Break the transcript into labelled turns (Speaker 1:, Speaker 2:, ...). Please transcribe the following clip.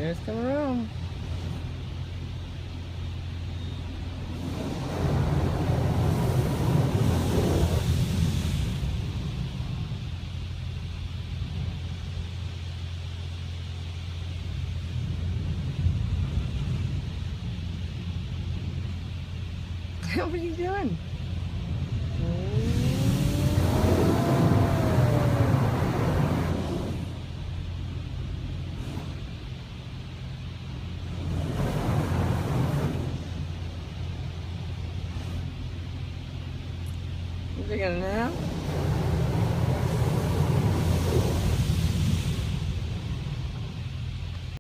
Speaker 1: It's coming around. What are you doing? You taking a nap?